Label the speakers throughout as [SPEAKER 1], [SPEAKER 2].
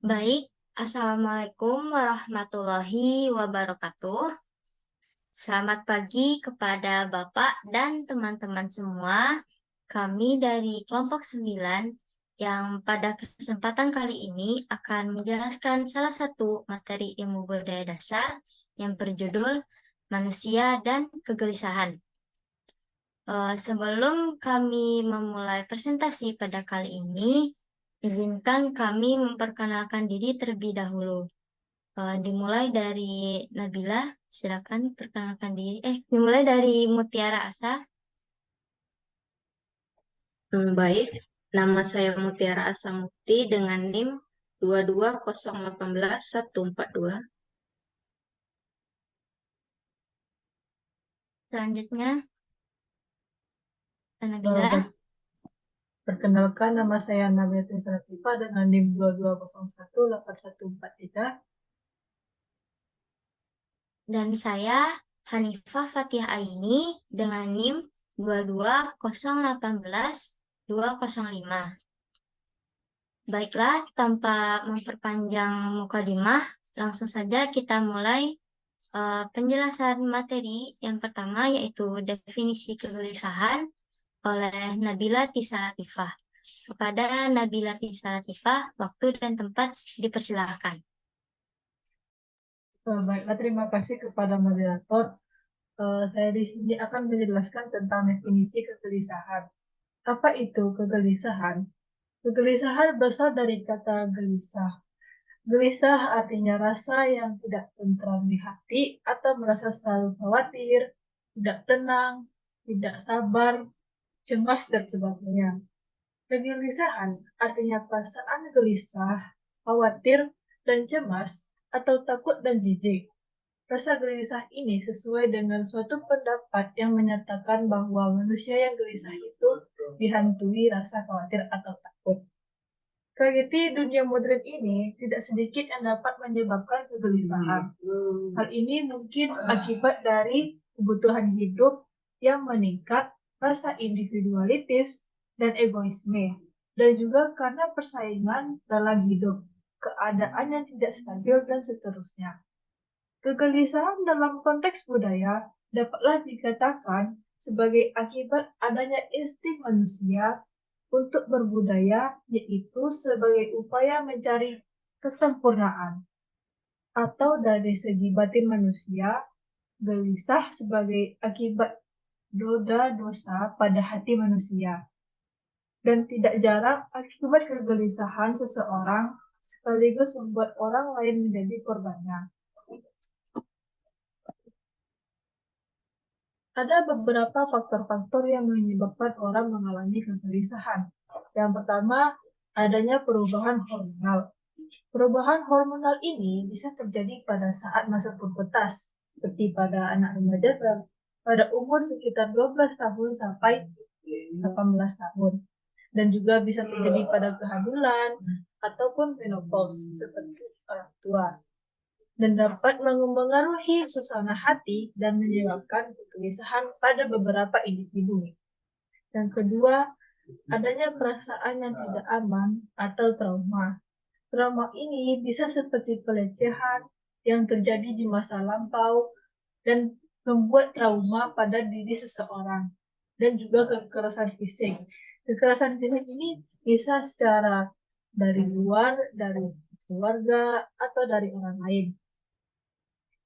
[SPEAKER 1] Baik, Assalamualaikum warahmatullahi wabarakatuh. Selamat pagi kepada Bapak dan teman-teman semua. Kami dari kelompok 9 yang pada kesempatan kali ini akan menjelaskan salah satu materi ilmu budaya dasar yang berjudul Manusia dan Kegelisahan. Sebelum kami memulai presentasi pada kali ini, izinkan kami memperkenalkan diri terlebih dahulu. Dimulai dari Nabila, silakan perkenalkan diri. Dimulai dari Mutiara Asa.
[SPEAKER 2] Baik, nama saya Mutiara Asamukti dengan NIM 220181142.
[SPEAKER 1] Selanjutnya,
[SPEAKER 3] Eh,
[SPEAKER 1] Nabila.
[SPEAKER 3] Perkenalkan, nama saya Nabila Latifa dengan NIM 22018143.
[SPEAKER 1] Dan saya Hanifah Fatihah Aini dengan NIM 220181205. Baiklah, tanpa memperpanjang mukadimah, langsung saja kita mulai penjelasan materi yang pertama yaitu definisi kegelisahan oleh Nabila Tisa Latifah. Kepada Nabila Tisa Latifah, waktu dan tempat dipersilakan.
[SPEAKER 3] Baiklah, terima kasih kepada moderator. Saya di sini akan menjelaskan tentang definisi kegelisahan. Apa itu kegelisahan? Kegelisahan berasal dari kata gelisah. Gelisah artinya rasa yang tidak tentram di hati atau merasa selalu khawatir, tidak tenang, tidak sabar, cemas, dan sebagainya. Kegelisahan artinya perasaan gelisah, khawatir, dan cemas, atau takut dan jijik. Rasa gelisah ini sesuai dengan suatu pendapat yang menyatakan bahwa manusia yang gelisah itu dihantui rasa khawatir atau takut. Tragedi dunia modern ini tidak sedikit yang dapat menyebabkan kegelisahan. Hal ini mungkin akibat dari kebutuhan hidup yang meningkat, rasa individualitis, dan egoisme, dan juga karena persaingan dalam hidup, keadaan yang tidak stabil, dan seterusnya. Kegelisahan dalam konteks budaya dapatlah dikatakan sebagai akibat adanya insting manusia untuk berbudaya, yaitu sebagai upaya mencari kesempurnaan. Atau dari segi batin manusia, gelisah sebagai akibat dosa pada hati manusia. Dan tidak jarang akibat kegelisahan seseorang sekaligus membuat orang lain menjadi korbannya. Ada beberapa faktor-faktor yang menyebabkan orang mengalami kegelisahan. Yang pertama, adanya perubahan hormonal. Perubahan hormonal ini bisa terjadi pada saat masa pubertas, seperti pada anak remaja pada umur sekitar 12 tahun sampai 18 tahun. Dan juga bisa terjadi pada kehamilan ataupun menopause, seperti orang tua. Dan dapat mempengaruhi suasana hati dan menyebabkan kegelisahan pada beberapa individu. Yang kedua, adanya perasaan yang tidak aman atau trauma. Trauma ini bisa seperti pelecehan yang terjadi di masa lampau dan membuat trauma pada diri seseorang, dan juga kekerasan fisik. Kekerasan fisik ini bisa secara dari luar, dari keluarga, atau dari orang lain.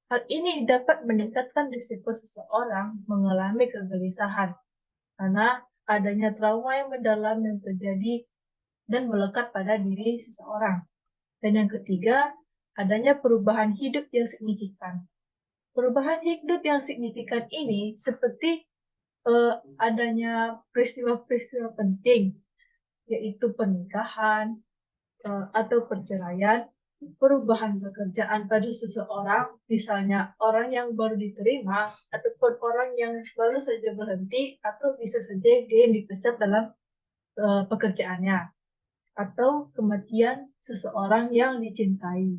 [SPEAKER 3] Hal ini dapat meningkatkan risiko seseorang mengalami kegelisahan karena adanya trauma yang mendalam yang terjadi dan melekat pada diri seseorang. Dan yang ketiga, adanya perubahan hidup yang signifikan. Perubahan hidup yang signifikan ini seperti adanya peristiwa-peristiwa penting, yaitu pernikahan atau perceraian, perubahan pekerjaan pada seseorang, misalnya orang yang baru diterima, ataupun orang yang baru saja berhenti, atau bisa saja dia yang dipecat dalam pekerjaannya, atau kematian seseorang yang dicintai.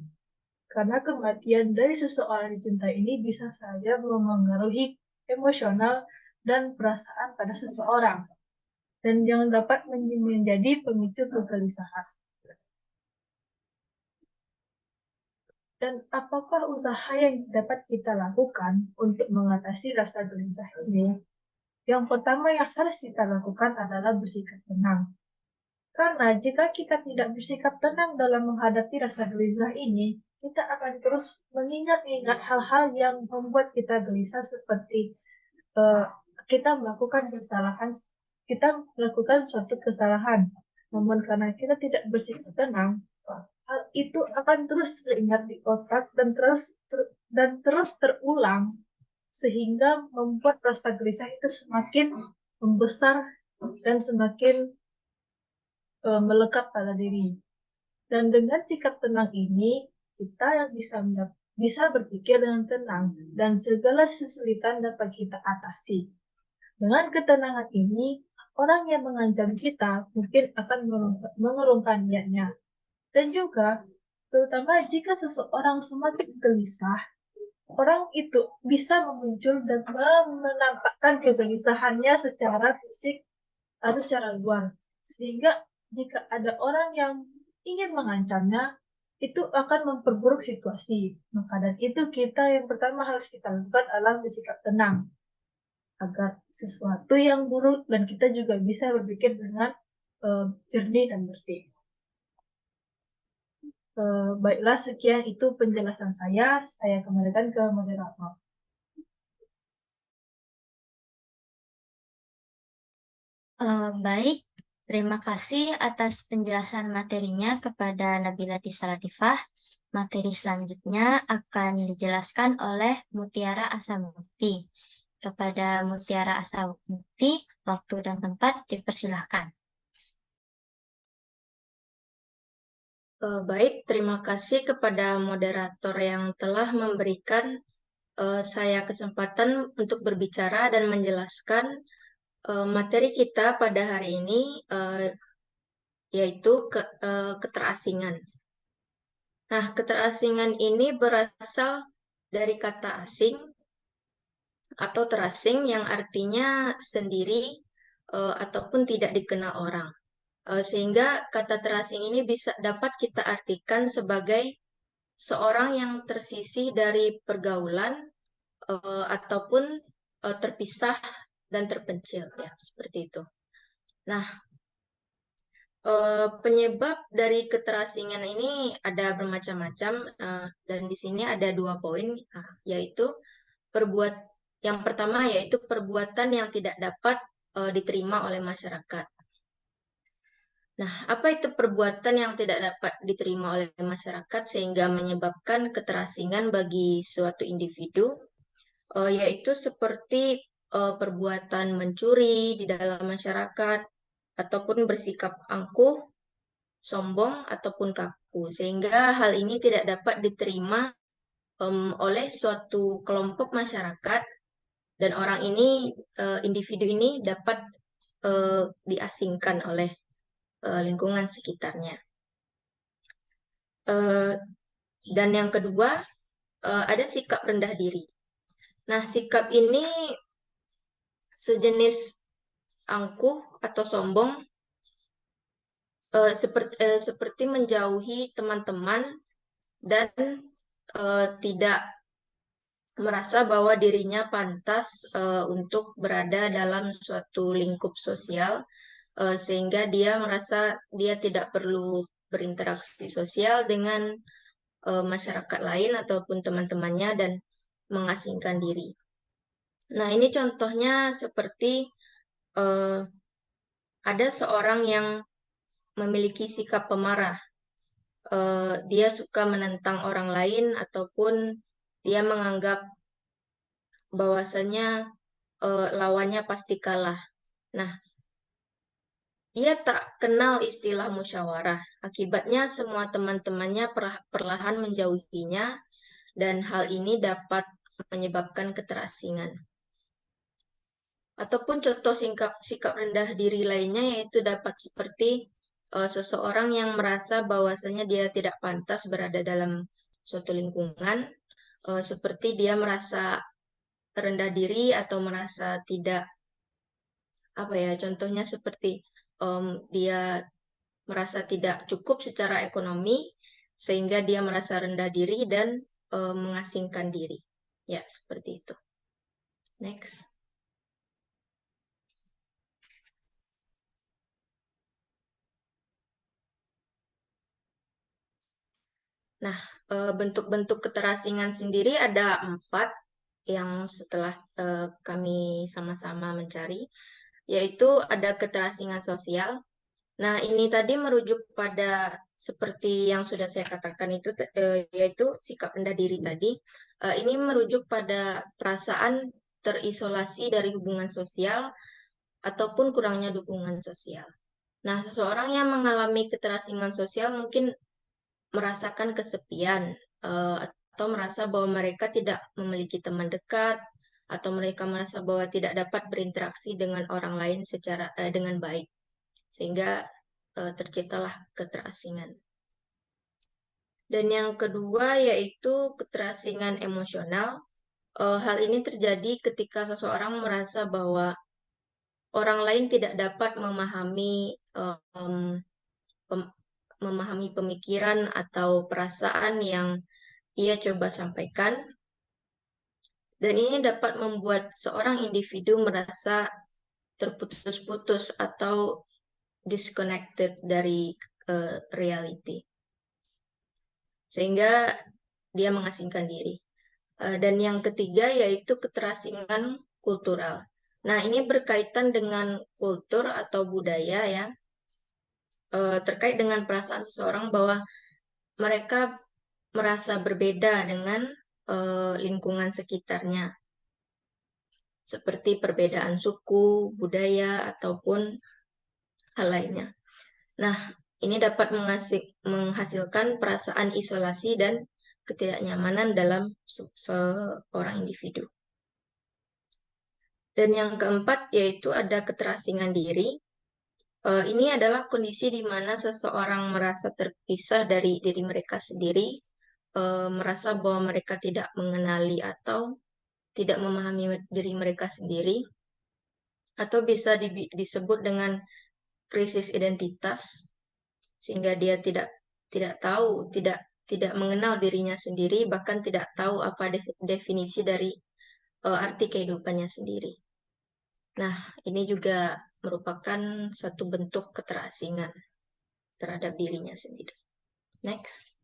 [SPEAKER 3] Karena kematian dari seseorang dicintai ini bisa saja mempengaruhi emosional dan perasaan pada seseorang. dan yang dapat menjadi pemicu kegelisahan. Dan apakah usaha yang dapat kita lakukan untuk mengatasi rasa gelisah ini? Yang pertama yang harus kita lakukan adalah bersikap tenang. Karena jika kita tidak bersikap tenang dalam menghadapi rasa gelisah ini, kita akan terus mengingat-ingat hal-hal yang membuat kita gelisah seperti uh, kita melakukan suatu kesalahan. Namun karena kita tidak bersikap tenang, hal itu akan terus teringat di otak dan terus terulang sehingga membuat rasa gelisah itu semakin membesar dan semakin melekat pada diri. Dan dengan sikap tenang ini, kita bisa berpikir dengan tenang dan segala kesulitan dapat kita atasi. Dengan ketenangan ini, orang yang mengancam kita mungkin akan mengurungkan niatnya. Dan juga, terutama jika seseorang semakin gelisah, orang itu bisa muncul dan menampakkan kegelisahannya secara fisik atau secara luar. Sehingga jika ada orang yang ingin mengancamnya, itu akan memperburuk situasi. Maka dari itu kita yang pertama harus kita lakukan adalah bersikap tenang agar sesuatu yang buruk dan kita juga bisa berpikir dengan jernih dan bersih. Baiklah, sekian itu penjelasan saya. Saya kembalikan ke moderator.
[SPEAKER 1] Baik, terima kasih atas penjelasan materinya kepada Nabila Tisa Latifah. Materi selanjutnya akan dijelaskan oleh Mutiara Asamukti. Kepada Mutiara Asamukti, waktu dan tempat dipersilahkan.
[SPEAKER 2] Baik, terima kasih kepada moderator yang telah memberikan saya kesempatan untuk berbicara dan menjelaskan materi kita pada hari ini, yaitu keterasingan. Nah, keterasingan ini berasal dari kata asing atau terasing yang artinya sendiri ataupun tidak dikenal orang. Sehingga kata terasing ini dapat kita artikan sebagai seorang yang tersisih dari pergaulan ataupun terpisah dan terpencil, ya seperti itu. Nah, penyebab dari keterasingan ini ada bermacam-macam dan di sini ada 2 poin, yaitu yang pertama yaitu perbuatan yang tidak dapat diterima oleh masyarakat. Nah, apa itu perbuatan yang tidak dapat diterima oleh masyarakat sehingga menyebabkan keterasingan bagi suatu individu? Yaitu seperti perbuatan mencuri di dalam masyarakat, ataupun bersikap angkuh, sombong, ataupun kaku. Sehingga hal ini tidak dapat diterima oleh suatu kelompok masyarakat, dan orang ini, individu ini dapat diasingkan oleh lingkungan sekitarnya. Dan yang kedua, ada sikap rendah diri. Nah, sikap ini sejenis angkuh atau sombong, seperti menjauhi teman-teman dan tidak merasa bahwa dirinya pantas untuk berada dalam suatu lingkup sosial, sehingga dia merasa dia tidak perlu berinteraksi sosial dengan masyarakat lain ataupun teman-temannya dan mengasingkan diri. Nah, ini contohnya seperti ada seorang yang memiliki sikap pemarah. Dia suka menentang orang lain ataupun dia menganggap bahwasanya lawannya pasti kalah. Nah, ia tak kenal istilah musyawarah. Akibatnya semua teman-temannya perlahan menjauhinya dan hal ini dapat menyebabkan keterasingan. Ataupun contoh sikap rendah diri lainnya yaitu dapat seperti seseorang yang merasa bahwasanya dia tidak pantas berada dalam suatu lingkungan, seperti dia merasa rendah diri atau merasa tidak apa ya, contohnya seperti dia merasa tidak cukup secara ekonomi sehingga dia merasa rendah diri dan mengasingkan diri. Ya, seperti itu. Next. Nah, bentuk-bentuk keterasingan sendiri ada 4 yang setelah kami sama-sama mencari, yaitu ada keterasingan sosial. Nah, ini tadi merujuk pada seperti yang sudah saya katakan itu, yaitu sikap rendah diri tadi. Ini merujuk pada perasaan terisolasi dari hubungan sosial ataupun kurangnya dukungan sosial. Nah, seseorang yang mengalami keterasingan sosial mungkin merasakan kesepian atau merasa bahwa mereka tidak memiliki teman dekat atau mereka merasa bahwa tidak dapat berinteraksi dengan orang lain dengan baik sehingga terciptalah keterasingan. Dan yang kedua yaitu keterasingan emosional. Hal ini terjadi ketika seseorang merasa bahwa orang lain tidak dapat memahami pemikiran atau perasaan yang ia coba sampaikan. Dan ini dapat membuat seorang individu merasa terputus-putus atau disconnected dari reality. Sehingga dia mengasingkan diri. Dan yang ketiga yaitu keterasingan kultural. Nah, ini berkaitan dengan kultur atau budaya ya, terkait dengan perasaan seseorang bahwa mereka merasa berbeda dengan lingkungan sekitarnya, seperti perbedaan suku, budaya, ataupun hal lainnya. Nah, ini dapat menghasilkan perasaan isolasi dan ketidaknyamanan dalam seorang individu. Dan yang keempat yaitu ada keterasingan diri. Ini adalah kondisi di mana seseorang merasa terpisah dari diri mereka sendiri, merasa bahwa mereka tidak mengenali atau tidak memahami diri mereka sendiri, atau bisa disebut dengan krisis identitas, sehingga dia tidak tahu, tidak mengenal dirinya sendiri, bahkan tidak tahu apa definisi dari arti kehidupannya sendiri. Nah, ini juga merupakan satu bentuk keterasingan terhadap dirinya sendiri. Next.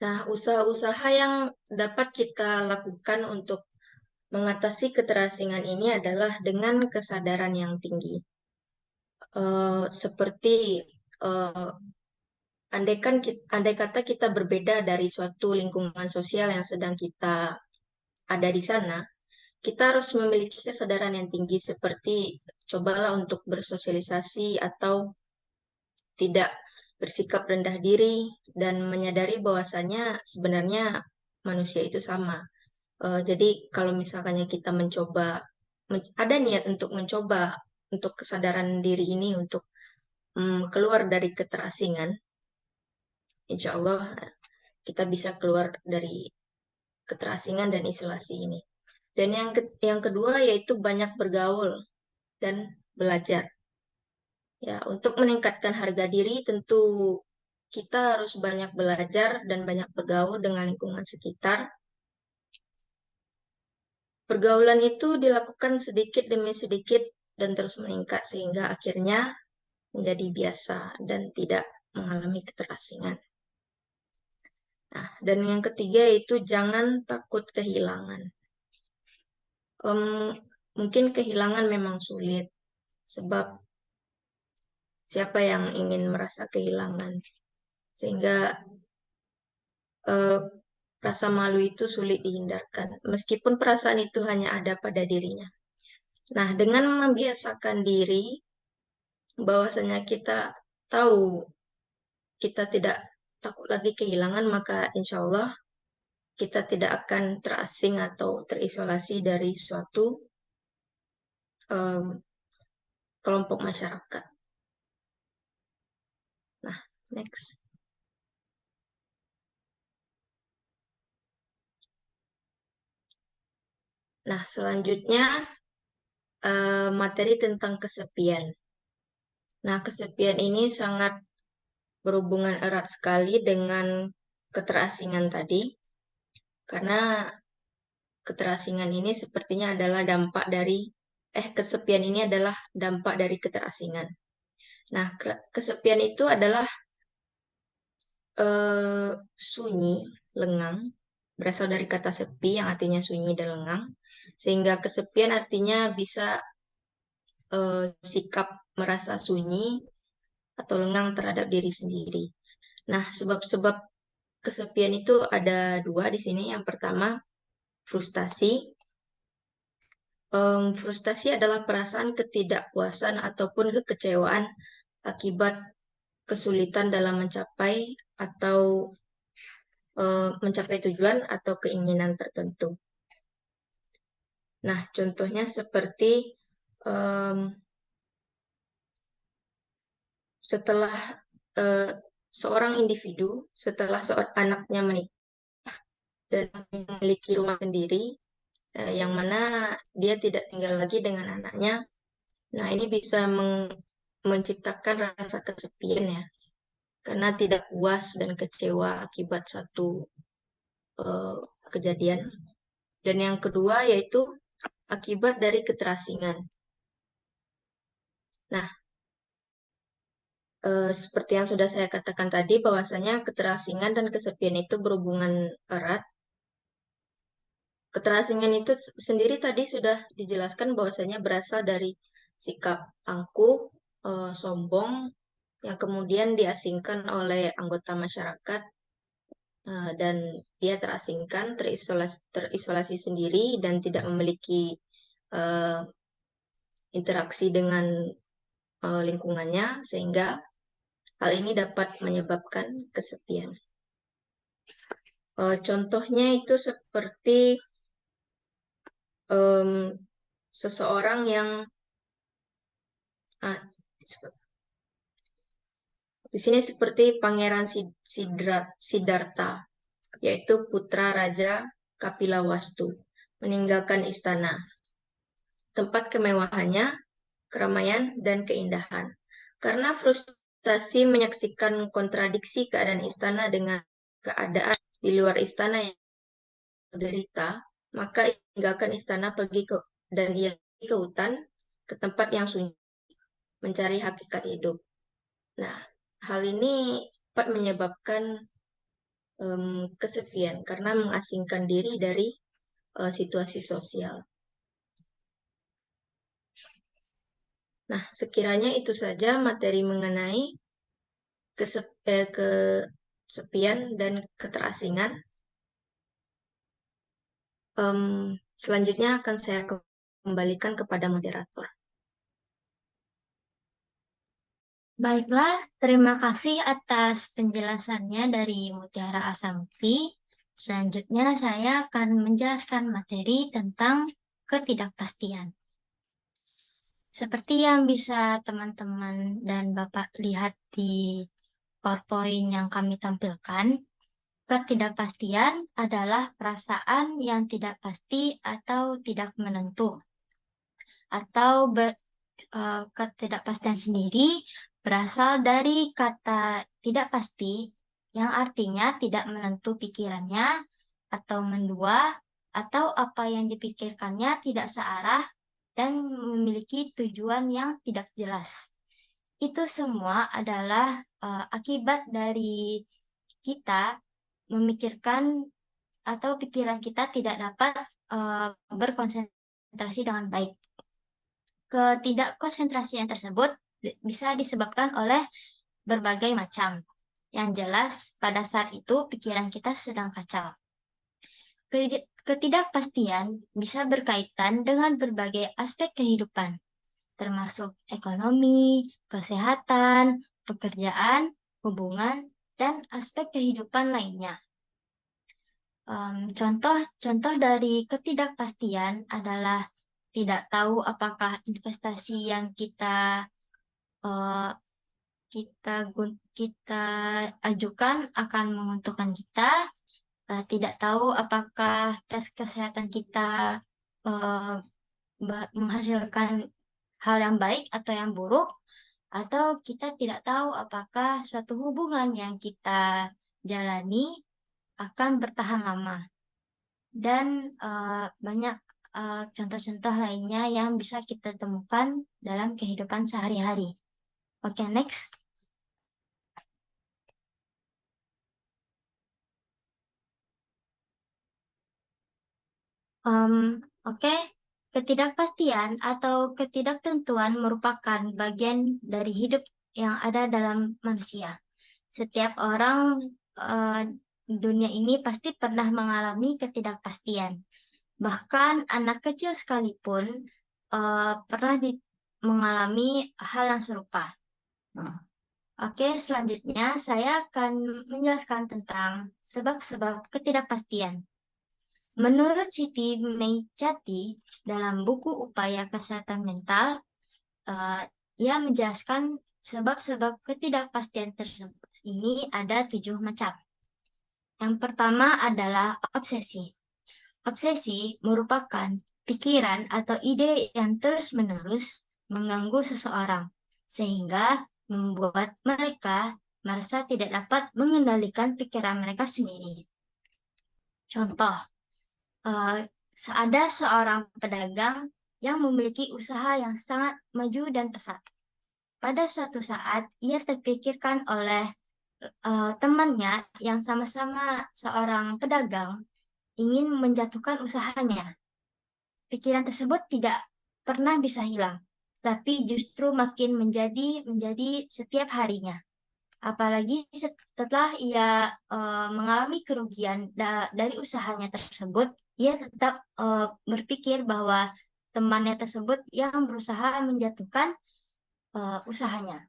[SPEAKER 2] Nah, usaha-usaha yang dapat kita lakukan untuk mengatasi keterasingan ini adalah dengan kesadaran yang tinggi. Seperti andai kata kita berbeda dari suatu lingkungan sosial yang sedang kita ada di sana, kita harus memiliki kesadaran yang tinggi seperti cobalah untuk bersosialisasi atau tidak bersikap rendah diri dan menyadari bahwasanya sebenarnya manusia itu sama. Jadi kalau misalkannya kita ada niat untuk mencoba untuk kesadaran diri ini untuk keluar dari keterasingan, insya Allah kita bisa keluar dari keterasingan dan isolasi ini. Dan yang kedua yaitu banyak bergaul dan belajar. Ya, untuk meningkatkan harga diri tentu kita harus banyak belajar dan banyak bergaul dengan lingkungan sekitar. Pergaulan itu dilakukan sedikit demi sedikit dan terus meningkat sehingga akhirnya menjadi biasa dan tidak mengalami keterasingan. Nah, dan yang ketiga yaitu jangan takut kehilangan. Mungkin kehilangan memang sulit, sebab siapa yang ingin merasa kehilangan? Sehingga rasa malu itu sulit dihindarkan, meskipun perasaan itu hanya ada pada dirinya. Nah, dengan membiasakan diri, bahwasanya kita tahu kita tidak takut lagi kehilangan, maka insya Allah kita tidak akan terasing atau terisolasi dari suatu kelompok masyarakat. Nah, next. Nah, selanjutnya materi tentang kesepian. Nah, kesepian ini sangat berhubungan erat sekali dengan keterasingan tadi, karena keterasingan ini sepertinya adalah dampak dari, kesepian ini adalah dampak dari keterasingan. Nah, kesepian itu adalah sunyi, lengang, berasal dari kata sepi yang artinya sunyi dan lengang, sehingga kesepian artinya bisa sikap merasa sunyi atau lengang terhadap diri sendiri. Nah, sebab-sebab kesepian itu ada dua di sini. Yang pertama, frustasi. Frustasi adalah perasaan ketidakpuasan ataupun kekecewaan akibat kesulitan dalam mencapai atau mencapai tujuan atau keinginan tertentu. Nah, contohnya seperti setelah seorang individu, setelah seorang anaknya menikah dan memiliki rumah sendiri, yang mana dia tidak tinggal lagi dengan anaknya. Nah, ini bisa menciptakan rasa kesepian ya, karena tidak puas dan kecewa akibat satu kejadian. Dan yang kedua yaitu akibat dari keterasingan. Nah, seperti yang sudah saya katakan tadi, bahwasanya keterasingan dan kesepian itu berhubungan erat. Keterasingan itu sendiri tadi sudah dijelaskan bahwasanya berasal dari sikap angkuh, sombong, yang kemudian diasingkan oleh anggota masyarakat, dan dia terasingkan, terisolasi sendiri dan tidak memiliki interaksi dengan lingkungannya, sehingga hal ini dapat menyebabkan kesepian. Contohnya itu seperti seseorang yang di sini seperti Pangeran Siddhartha, yaitu putra Raja Kapilawastu, meninggalkan istana, tempat kemewahannya, keramaian, dan keindahan. Karena frustasi menyaksikan kontradiksi keadaan istana dengan keadaan di luar istana yang menderita, maka tinggalkan istana dan ia pergi ke hutan, ke tempat yang sunyi, mencari hakikat hidup. Nah, hal ini dapat menyebabkan kesepian karena mengasingkan diri dari situasi sosial. Nah, sekiranya itu saja materi mengenai kesepian dan keterasingan. Selanjutnya akan saya kembalikan kepada moderator.
[SPEAKER 1] Baiklah, terima kasih atas penjelasannya dari Mutiara Asamukti. Selanjutnya saya akan menjelaskan materi tentang ketidakpastian. Seperti yang bisa teman-teman dan Bapak lihat di PowerPoint yang kami tampilkan, ketidakpastian adalah perasaan yang tidak pasti atau tidak menentu. Atau ketidakpastian sendiri berasal dari kata tidak pasti yang artinya tidak menentu pikirannya atau mendua atau apa yang dipikirkannya tidak searah dan memiliki tujuan yang tidak jelas. Itu semua adalah akibat dari kita memikirkan atau pikiran kita tidak dapat berkonsentrasi dengan baik. Ketidakkonsentrasian tersebut bisa disebabkan oleh berbagai macam. Yang jelas, pada saat itu pikiran kita sedang kacau. Ketidakpastian bisa berkaitan dengan berbagai aspek kehidupan, termasuk ekonomi, kesehatan, pekerjaan, hubungan, dan aspek kehidupan lainnya. Contoh dari ketidakpastian adalah tidak tahu apakah investasi yang kita ajukan akan menguntungkan kita, tidak tahu apakah tes kesehatan kita eh, menghasilkan hal yang baik atau yang buruk, atau kita tidak tahu apakah suatu hubungan yang kita jalani akan bertahan lama. Dan banyak contoh-contoh lainnya yang bisa kita temukan dalam kehidupan sehari-hari. Oke, next. Oke, ketidakpastian atau ketidaktentuan merupakan bagian dari hidup yang ada dalam manusia. Setiap orang dunia ini pasti pernah mengalami ketidakpastian. Bahkan anak kecil sekalipun pernah mengalami hal yang serupa. Oke, selanjutnya saya akan menjelaskan tentang sebab-sebab ketidakpastian. Menurut Siti Meichati dalam buku Upaya Kesehatan Mental, ia menjelaskan sebab-sebab ketidakpastian tersebut ini ada 7 macam. Yang pertama adalah obsesi. Obsesi merupakan pikiran atau ide yang terus-menerus mengganggu seseorang, sehingga membuat mereka merasa tidak dapat mengendalikan pikiran mereka sendiri. Contoh, ada seorang pedagang yang memiliki usaha yang sangat maju dan pesat. Pada suatu saat, ia terpikirkan oleh temannya yang sama-sama seorang pedagang ingin menjatuhkan usahanya. Pikiran tersebut tidak pernah bisa hilang, tapi justru makin menjadi setiap harinya. Apalagi setelah ia mengalami kerugian dari usahanya tersebut, ia tetap berpikir bahwa temannya tersebut yang berusaha menjatuhkan usahanya.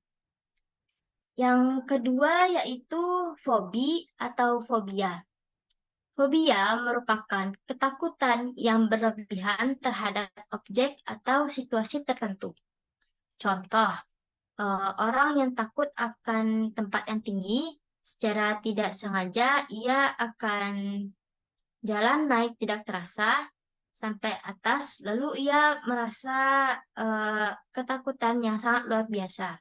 [SPEAKER 1] Yang kedua yaitu fobi atau fobia. Fobia merupakan ketakutan yang berlebihan terhadap objek atau situasi tertentu. Contoh, orang yang takut akan tempat yang tinggi, secara tidak sengaja ia akan jalan naik tidak terasa sampai atas, lalu ia merasa ketakutan yang sangat luar biasa.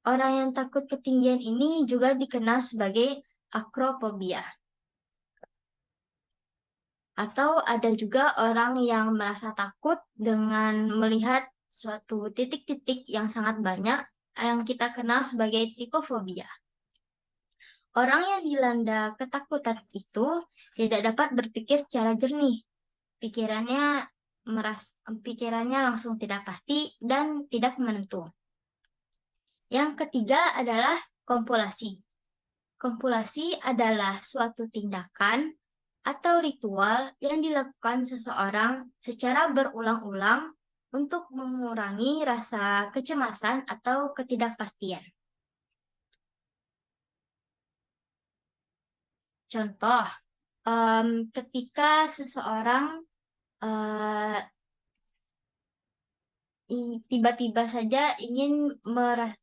[SPEAKER 1] Orang yang takut ketinggian ini juga dikenal sebagai akrofobia. Atau ada juga orang yang merasa takut dengan melihat suatu titik-titik yang sangat banyak yang kita kenal sebagai trikofobia. Orang yang dilanda ketakutan itu tidak dapat berpikir secara jernih. Pikirannya langsung tidak pasti dan tidak menentu. Yang ketiga adalah kompulasi. Kompulasi adalah suatu tindakan atau ritual yang dilakukan seseorang secara berulang-ulang untuk mengurangi rasa kecemasan atau ketidakpastian. Contoh, ketika seseorang tiba-tiba saja ingin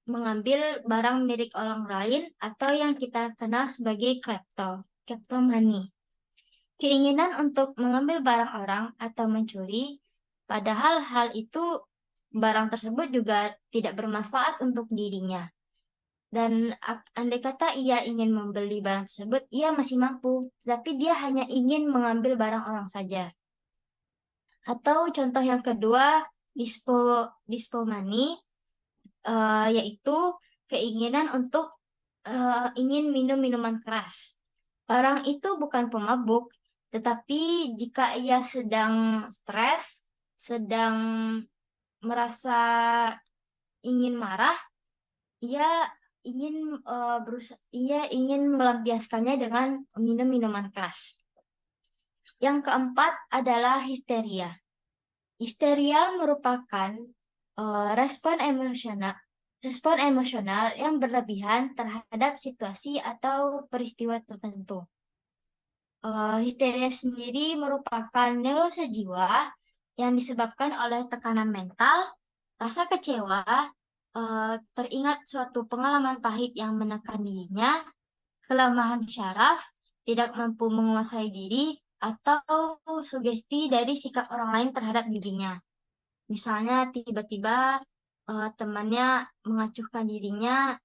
[SPEAKER 1] mengambil barang milik orang lain atau yang kita kenal sebagai kleptomani. Keinginan untuk mengambil barang orang atau mencuri, padahal hal itu barang tersebut juga tidak bermanfaat untuk dirinya. Dan andai kata ia ingin membeli barang tersebut, ia masih mampu, tapi dia hanya ingin mengambil barang orang saja. Atau contoh yang kedua, dispomani, yaitu keinginan untuk ingin minum minuman keras. Orang itu bukan pemabuk, tetapi jika ia sedang stres, sedang merasa ingin marah, ia ingin melampiaskannya dengan minum minuman keras. Yang keempat adalah histeria. Histeria merupakan respon emosional yang berlebihan terhadap situasi atau peristiwa tertentu. Histeria sendiri merupakan neurosa jiwa yang disebabkan oleh tekanan mental, rasa kecewa, teringat suatu pengalaman pahit yang menekan dirinya, kelemahan syaraf, tidak mampu menguasai diri, atau sugesti dari sikap orang lain terhadap dirinya. Misalnya tiba-tiba temannya mengacuhkan dirinya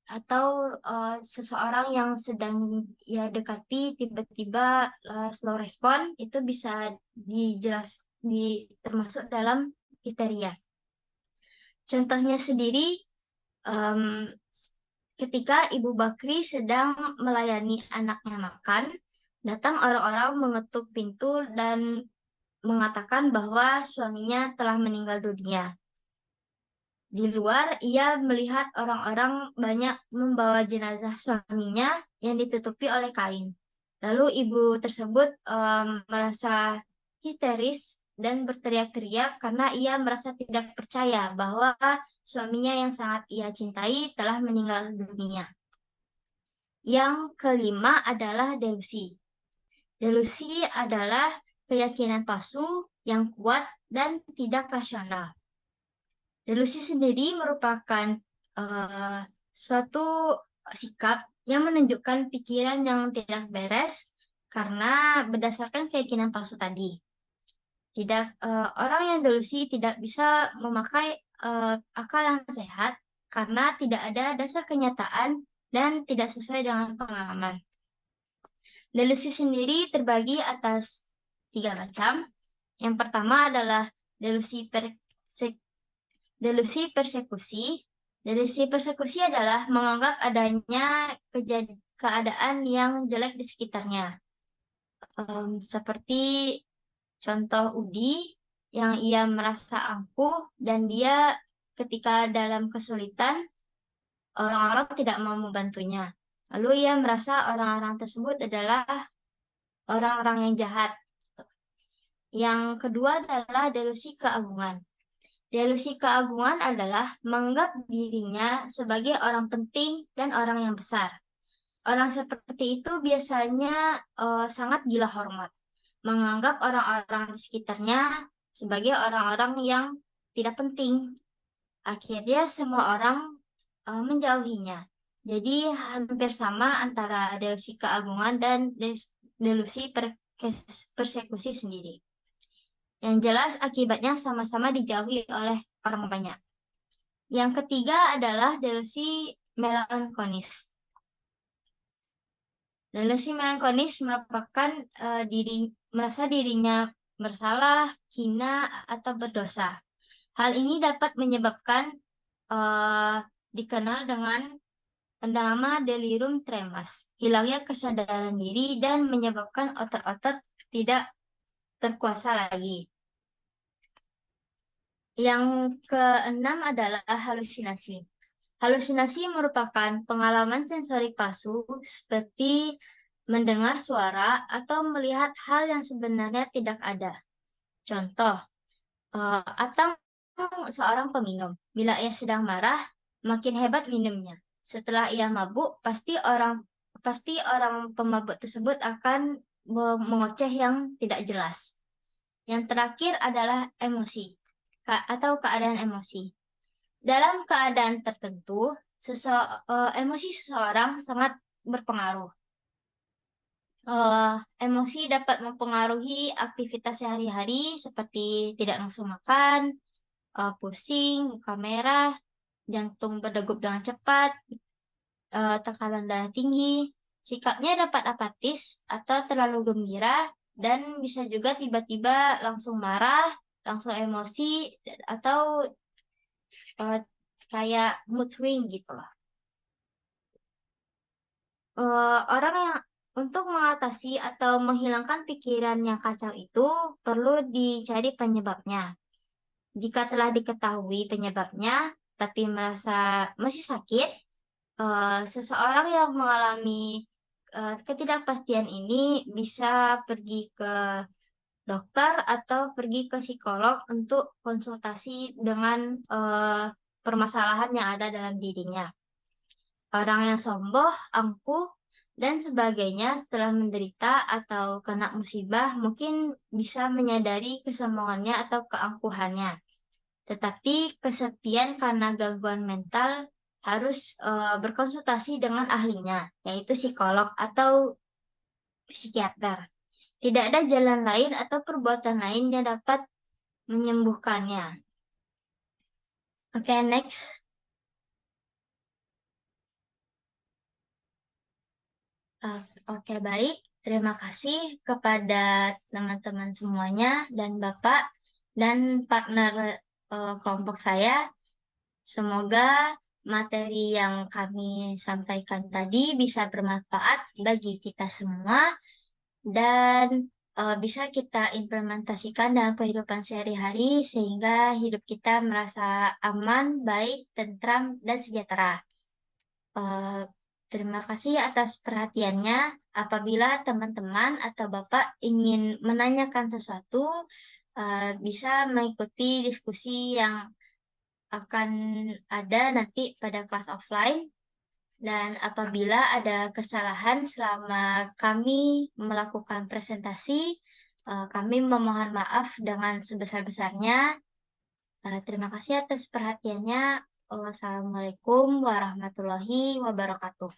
[SPEAKER 1] atau seseorang yang sedang ia dekati tiba-tiba slow respon, itu bisa termasuk dalam histeria. Contohnya sendiri, em, ketika Ibu Bakri sedang melayani anaknya makan, datang orang-orang mengetuk pintu dan mengatakan bahwa suaminya telah meninggal dunia. Di luar, ia melihat orang-orang banyak membawa jenazah suaminya yang ditutupi oleh kain. Lalu ibu tersebut merasa histeris dan berteriak-teriak karena ia merasa tidak percaya bahwa suaminya yang sangat ia cintai telah meninggal dunia. Yang kelima adalah delusi. Delusi adalah keyakinan palsu yang kuat dan tidak rasional. Delusi sendiri merupakan suatu sikap yang menunjukkan pikiran yang tidak beres karena berdasarkan keyakinan palsu tadi. Orang yang delusi tidak bisa memakai akal yang sehat karena tidak ada dasar kenyataan dan tidak sesuai dengan pengalaman. Delusi sendiri terbagi atas 3 macam. Yang pertama adalah delusi persekusi. Delusi persekusi adalah menganggap adanya keadaan yang jelek di sekitarnya. Seperti contoh Udi yang ia merasa angkuh dan dia ketika dalam kesulitan orang-orang tidak mau membantunya. Lalu ia merasa orang-orang tersebut adalah orang-orang yang jahat. Yang kedua adalah delusi keagungan. Delusi keagungan adalah menganggap dirinya sebagai orang penting dan orang yang besar. Orang seperti itu biasanya sangat gila hormat, menganggap orang-orang di sekitarnya sebagai orang-orang yang tidak penting. Akhirnya semua orang menjauhinya. Jadi hampir sama antara delusi keagungan dan delusi persekusi sendiri. Yang jelas akibatnya sama-sama dijauhi oleh orang banyak. Yang ketiga adalah delusi melankolis. Delusi melankolis merupakan merasa dirinya bersalah, hina, atau berdosa. Hal ini dapat menyebabkan dikenal dengan nama delirium tremens, hilangnya kesadaran diri dan menyebabkan otot-otot tidak terkuasa lagi. Yang keenam adalah halusinasi. Halusinasi merupakan pengalaman sensorik palsu seperti mendengar suara atau melihat hal yang sebenarnya tidak ada. Contoh, atau seorang peminum. Bila ia sedang marah, makin hebat minumnya. Setelah ia mabuk, pasti orang pemabuk tersebut akan mengoceh yang tidak jelas. Yang terakhir adalah emosi atau keadaan emosi. Dalam keadaan tertentu, emosi seseorang sangat berpengaruh. Emosi dapat mempengaruhi aktivitas sehari-hari seperti tidak nafsu makan, pusing, muka merah, jantung berdegup dengan cepat, tekanan darah tinggi. Sikapnya dapat apatis atau terlalu gembira dan bisa juga tiba-tiba langsung marah, langsung emosi, atau kayak mood swing gitu lah. Orang yang untuk mengatasi atau menghilangkan pikiran yang kacau itu perlu dicari penyebabnya. Jika telah diketahui penyebabnya, tapi merasa masih sakit, seseorang yang mengalami ketidakpastian ini bisa pergi ke dokter atau pergi ke psikolog untuk konsultasi dengan permasalahan yang ada dalam dirinya. Orang yang sombong, angkuh, dan sebagainya setelah menderita atau kena musibah mungkin bisa menyadari kesombongannya atau keangkuhannya. Tetapi kesepian karena gangguan mental harus berkonsultasi dengan ahlinya, yaitu psikolog atau psikiater. Tidak ada jalan lain atau perbuatan lain yang dapat menyembuhkannya. Oke, next. Oke, baik. Terima kasih kepada teman-teman semuanya dan Bapak dan partner kelompok saya. Semoga materi yang kami sampaikan tadi bisa bermanfaat bagi kita semua dan bisa kita implementasikan dalam kehidupan sehari-hari sehingga hidup kita merasa aman, baik, tentram, dan sejahtera. Eh, Terima kasih atas perhatiannya. Apabila teman-teman atau Bapak ingin menanyakan sesuatu, bisa mengikuti diskusi yang akan ada nanti pada kelas offline. Dan apabila ada kesalahan selama kami melakukan presentasi, kami memohon maaf dengan sebesar-besarnya. Terima kasih atas perhatiannya. Wassalamualaikum warahmatullahi wabarakatuh.